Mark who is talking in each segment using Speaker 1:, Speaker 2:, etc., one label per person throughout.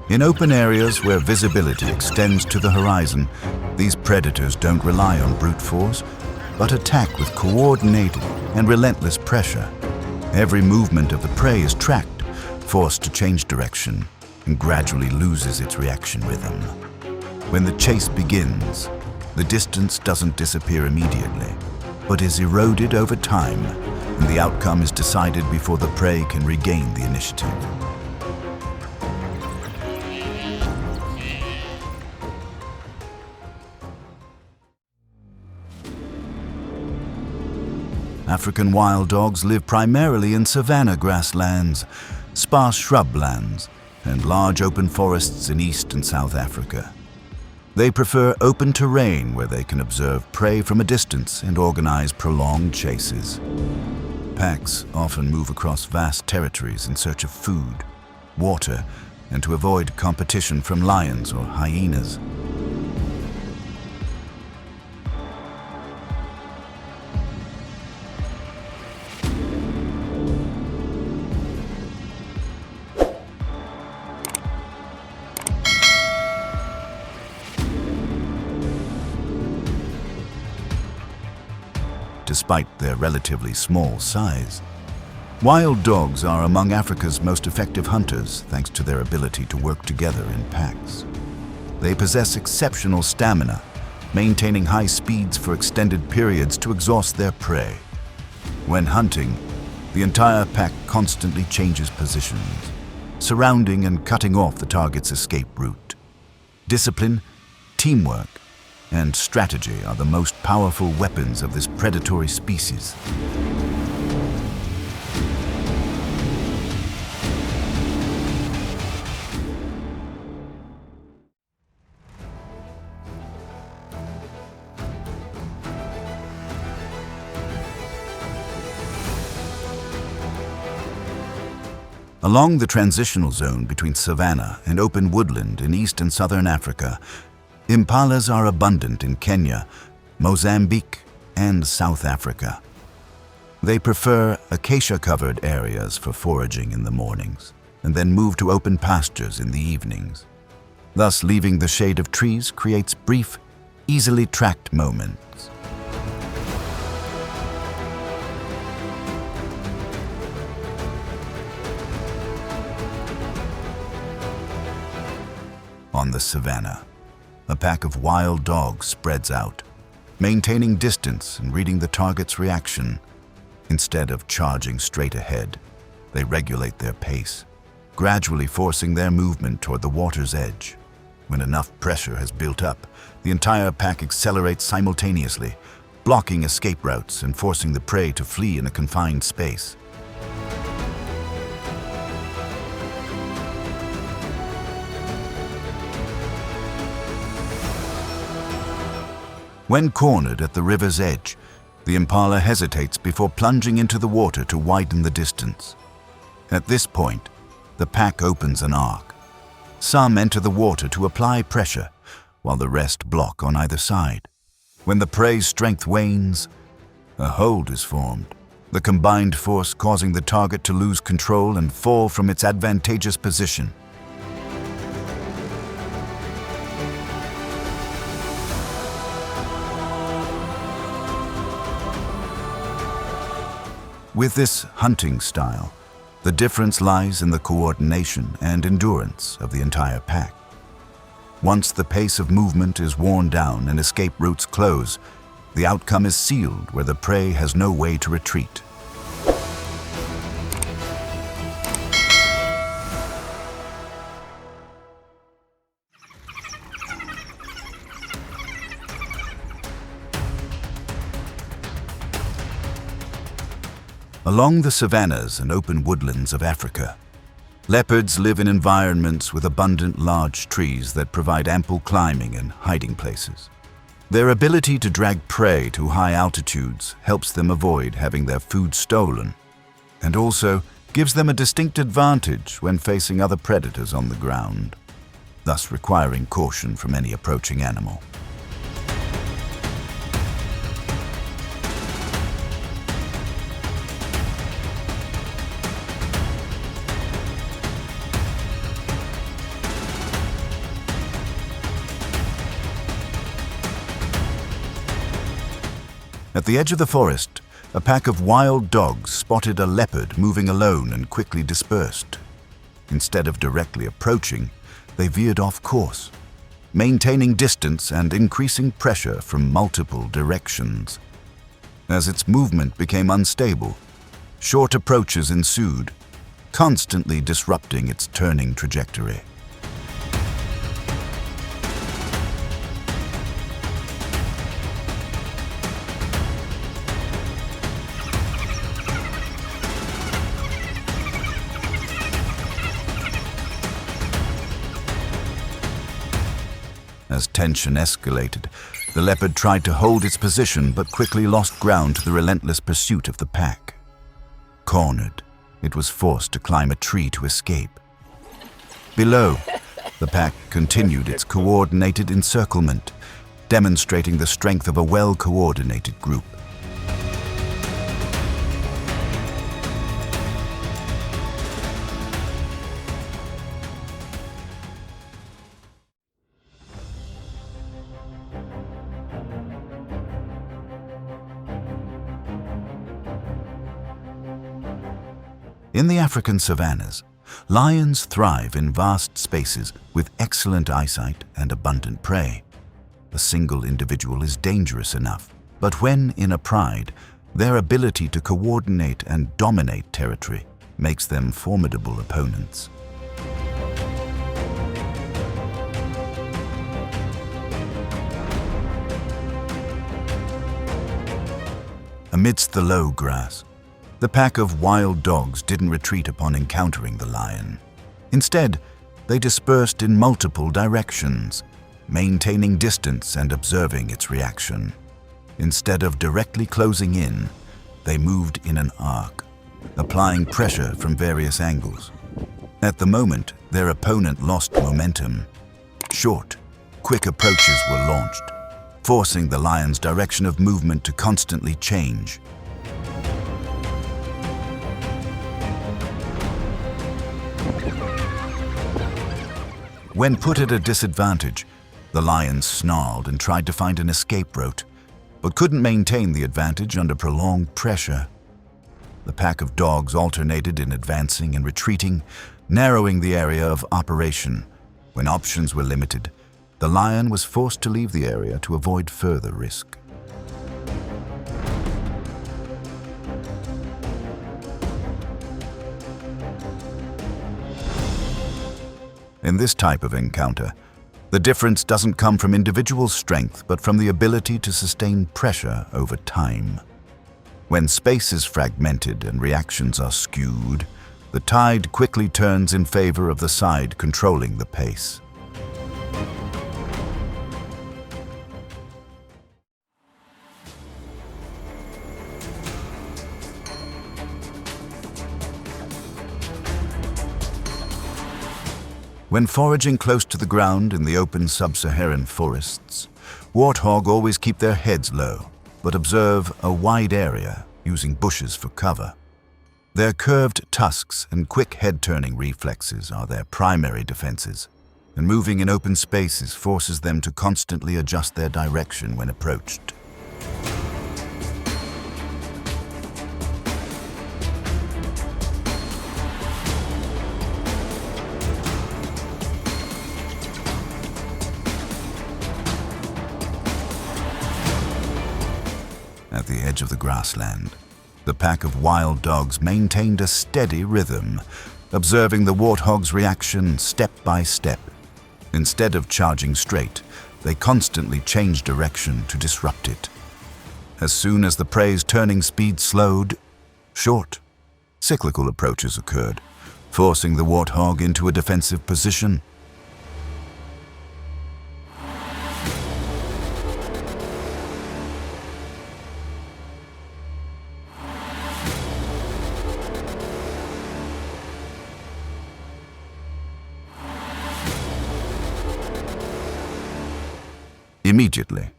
Speaker 1: In open areas where visibility extends to the horizon, these predators don't rely on brute force, but attack with coordinated and relentless pressure. Every movement of the prey is tracked, forced to change direction, and gradually loses its reaction rhythm. When the chase begins, the distance doesn't disappear immediately, but is eroded over time, and the outcome is decided before the prey can regain the initiative. African wild dogs live primarily in savanna grasslands, sparse shrublands, and large open forests in East and South Africa. They prefer open terrain where they can observe prey from a distance and organize prolonged chases. Packs often move across vast territories in search of food, water, and to avoid competition from lions or hyenas. Despite their relatively small size, wild dogs are among Africa's most effective hunters thanks to their ability to work together in packs. They possess exceptional stamina, maintaining high speeds for extended periods to exhaust their prey. When hunting, the entire pack constantly changes positions, surrounding and cutting off the target's escape route. Discipline, teamwork, and strategy are the most powerful weapons of this predatory species. Along the transitional zone between savanna and open woodland in East and Southern Africa, impalas are abundant in Kenya, Mozambique, and South Africa. They prefer acacia-covered areas for foraging in the mornings, and then move to open pastures in the evenings. Thus, leaving the shade of trees creates brief, easily tracked moments. On the savanna, a pack of wild dogs spreads out, maintaining distance and reading the target's reaction. Instead of charging straight ahead, they regulate their pace, gradually forcing their movement toward the water's edge. When enough pressure has built up, the entire pack accelerates simultaneously, blocking escape routes and forcing the prey to flee in a confined space. When cornered at the river's edge, the impala hesitates before plunging into the water to widen the distance. At this point, the pack opens an arc. Some enter the water to apply pressure, while the rest block on either side. When the prey's strength wanes, a hold is formed, the combined force causing the target to lose control and fall from its advantageous position. With this hunting style, the difference lies in the coordination and endurance of the entire pack. Once the pace of movement is worn down and escape routes close, the outcome is sealed where the prey has no way to retreat. Along the savannas and open woodlands of Africa, leopards live in environments with abundant large trees that provide ample climbing and hiding places. Their ability to drag prey to high altitudes helps them avoid having their food stolen, and also gives them a distinct advantage when facing other predators on the ground, thus requiring caution from any approaching animal. At the edge of the forest, a pack of wild dogs spotted a leopard moving alone and quickly dispersed. Instead of directly approaching, they veered off course, maintaining distance and increasing pressure from multiple directions. As its movement became unstable, short approaches ensued, constantly disrupting its turning trajectory. As tension escalated, the leopard tried to hold its position but quickly lost ground to the relentless pursuit of the pack. Cornered, it was forced to climb a tree to escape. Below, the pack continued its coordinated encirclement, demonstrating the strength of a well-coordinated group. In the African savannas, lions thrive in vast spaces with excellent eyesight and abundant prey. A single individual is dangerous enough, but when in a pride, their ability to coordinate and dominate territory makes them formidable opponents. Amidst the low grass, the pack of wild dogs didn't retreat upon encountering the lion. Instead, they dispersed in multiple directions, maintaining distance and observing its reaction. Instead of directly closing in, they moved in an arc, applying pressure from various angles. At the moment, their opponent lost momentum. Short, quick approaches were launched, forcing the lion's direction of movement to constantly change. When put at a disadvantage, the lion snarled and tried to find an escape route, but couldn't maintain the advantage under prolonged pressure. The pack of dogs alternated in advancing and retreating, narrowing the area of operation. When options were limited, the lion was forced to leave the area to avoid further risk. In this type of encounter, the difference doesn't come from individual strength, but from the ability to sustain pressure over time. When space is fragmented and reactions are skewed, the tide quickly turns in favor of the side controlling the pace. When foraging close to the ground in the open sub-Saharan forests, warthog always keep their heads low, but observe a wide area, using bushes for cover. Their curved tusks and quick head-turning reflexes are their primary defenses, and moving in open spaces forces them to constantly adjust their direction when approached. At the edge of the grassland, the pack of wild dogs maintained a steady rhythm, observing the warthog's reaction step by step. Instead of charging straight, they constantly changed direction to disrupt it. As soon as the prey's turning speed slowed, short, cyclical approaches occurred, forcing the warthog into a defensive position. Immediately,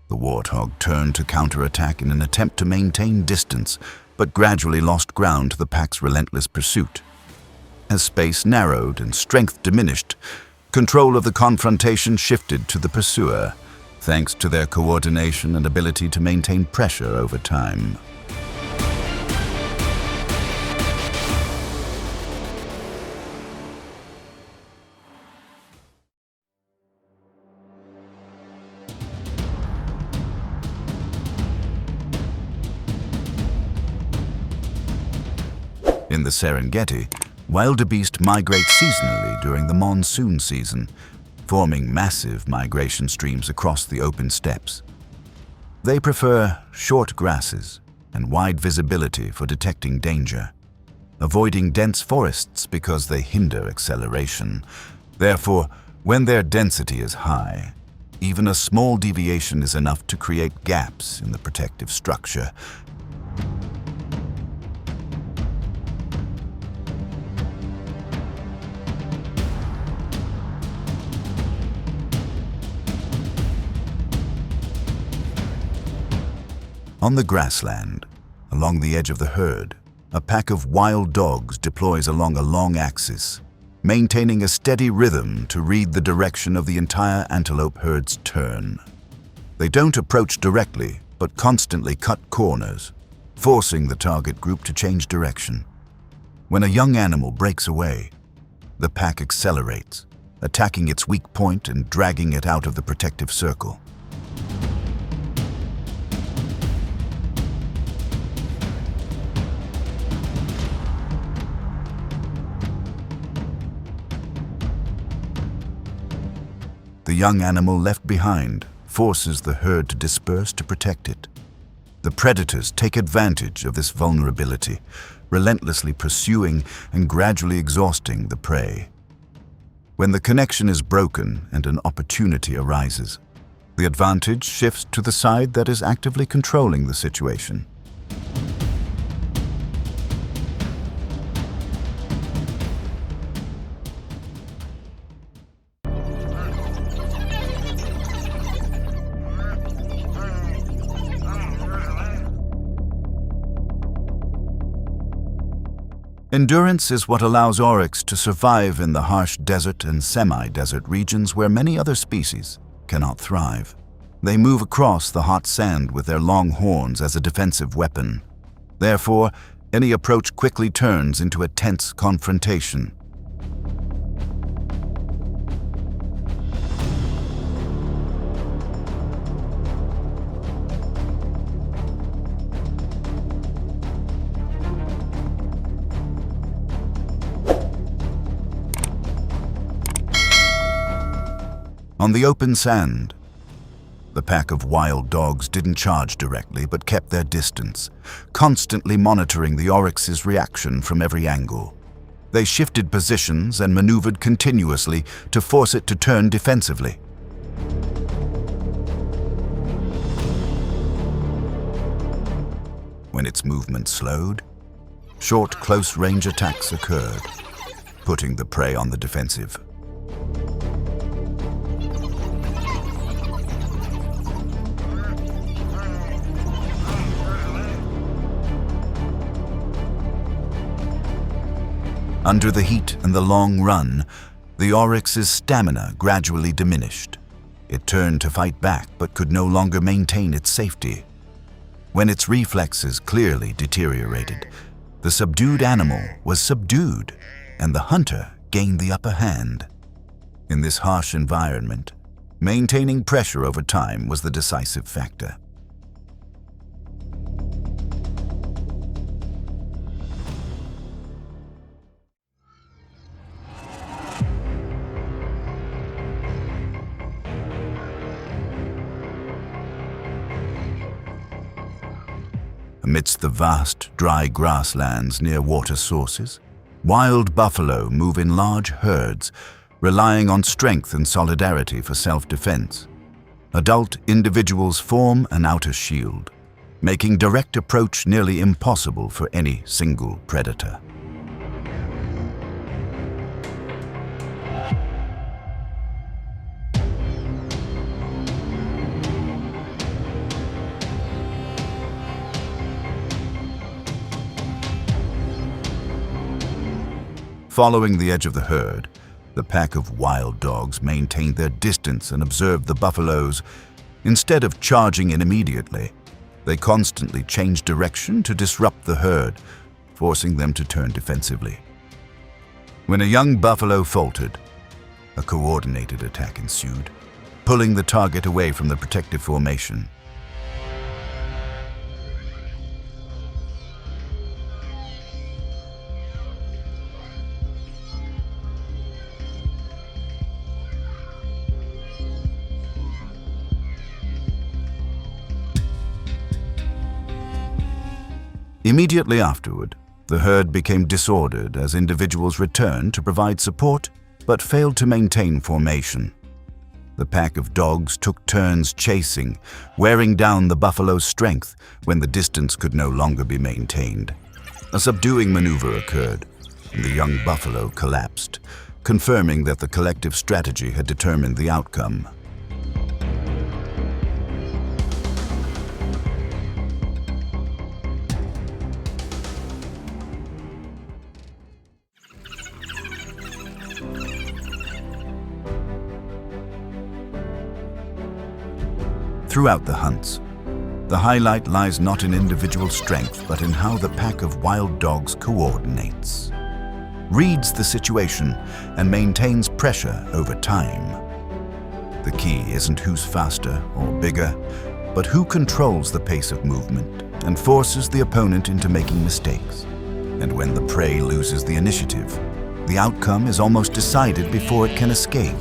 Speaker 1: the warthog turned to counterattack in an attempt to maintain distance, but gradually lost ground to the pack's relentless pursuit. As space narrowed and strength diminished, control of the confrontation shifted to the pursuer, thanks to their coordination and ability to maintain pressure over time. In the Serengeti, wildebeest migrate seasonally during the monsoon season, forming massive migration streams across the open steppes. They prefer short grasses and wide visibility for detecting danger, avoiding dense forests because they hinder acceleration. Therefore, when their density is high, even a small deviation is enough to create gaps in the protective structure. On the grassland, along the edge of the herd, a pack of wild dogs deploys along a long axis, maintaining a steady rhythm to read the direction of the entire antelope herd's turn. They don't approach directly, but constantly cut corners, forcing the target group to change direction. When a young animal breaks away, the pack accelerates, attacking its weak point and dragging it out of the protective circle. The young animal left behind forces the herd to disperse to protect it. The predators take advantage of this vulnerability, relentlessly pursuing and gradually exhausting the prey. When the connection is broken and an opportunity arises, the advantage shifts to the side that is actively controlling the situation. Endurance is what allows oryx to survive in the harsh desert and semi-desert regions where many other species cannot thrive. They move across the hot sand with their long horns as a defensive weapon. Therefore, any approach quickly turns into a tense confrontation. On the open sand, the pack of wild dogs didn't charge directly but kept their distance, constantly monitoring the oryx's reaction from every angle. They shifted positions and maneuvered continuously to force it to turn defensively. When its movement slowed, short, close-range attacks occurred, putting the prey on the defensive. Under the heat and the long run, the oryx's stamina gradually diminished. It turned to fight back but could no longer maintain its safety. When its reflexes clearly deteriorated, the subdued animal was subdued, and the hunter gained the upper hand. In this harsh environment, maintaining pressure over time was the decisive factor. Amidst the vast, dry grasslands near water sources, wild buffalo move in large herds, relying on strength and solidarity for self-defense. Adult individuals form an outer shield, making direct approach nearly impossible for any single predator. Following the edge of the herd, the pack of wild dogs maintained their distance and observed the buffaloes, Instead of charging in immediately, they constantly change direction to disrupt the herd, forcing them to turn defensively. When a young buffalo faltered, a coordinated attack ensued, pulling the target away from the protective formation. Immediately afterward, the herd became disordered as individuals returned to provide support but failed to maintain formation. The pack of dogs took turns chasing, wearing down the buffalo's strength when the distance could no longer be maintained. A subduing maneuver occurred, and the young buffalo collapsed, confirming that the collective strategy had determined the outcome. Throughout the hunts, the highlight lies not in individual strength, but in how the pack of wild dogs coordinates, reads the situation, and maintains pressure over time. The key isn't who's faster or bigger, but who controls the pace of movement and forces the opponent into making mistakes. And when the prey loses the initiative, the outcome is almost decided before it can escape.